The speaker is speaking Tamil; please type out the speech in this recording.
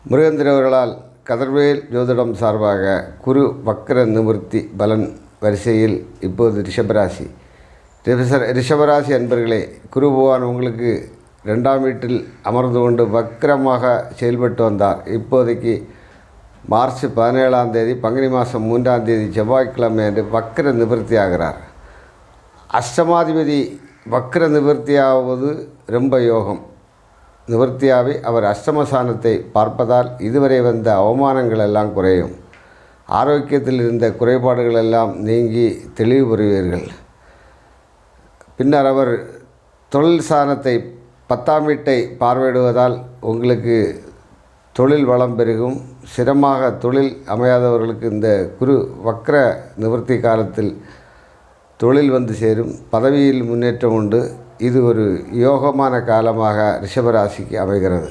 முருகன் கதிர்வேல் ஜோதிடம் சார்பாக குரு வக்ர நிவர்த்தி பலன் வரிசையில் இப்போது ரிஷபராசி அன்பர்களே, குரு பகவான் உங்களுக்கு 2ஆம் வீட்டில் அமர்ந்து கொண்டு வக்ரமாக செயல்பட்டு வந்தார். இப்போதைக்கு மார்ச் 17ஆம் தேதி பங்குனி மாதம் 3ஆம் தேதி செவ்வாய்க்கிழமை அன்று வக்ர நிவர்த்தி ஆகிறார். அஷ்டமாதிபதி வக்ர நிவர்த்தியாவது ரொம்ப யோகம். நிவர்த்தியாகி அவர் அஷ்டமஸ்தானத்தை பார்ப்பதால் இதுவரை வந்த அவமானங்கள் எல்லாம் குறையும். ஆரோக்கியத்தில் இருந்த குறைபாடுகள் எல்லாம் நீங்கி தெளிவு பெறுவீர்கள். பின்னர் அவர் தொழில் ஸ்தானத்தை 10ஆம் வீட்டை பார்வையிடுவதால் உங்களுக்கு தொழில் வளம் பெருகும். சிரமமாக தொழில் அமையாதவர்களுக்கு இந்த குரு வக்ர நிவர்த்தி காலத்தில் தொழில் வந்து சேரும். பதவியில் முன்னேற்றம் உண்டு. இது ஒரு யோகமான காலமாக ரிஷபராசிக்கு அமைகிறது.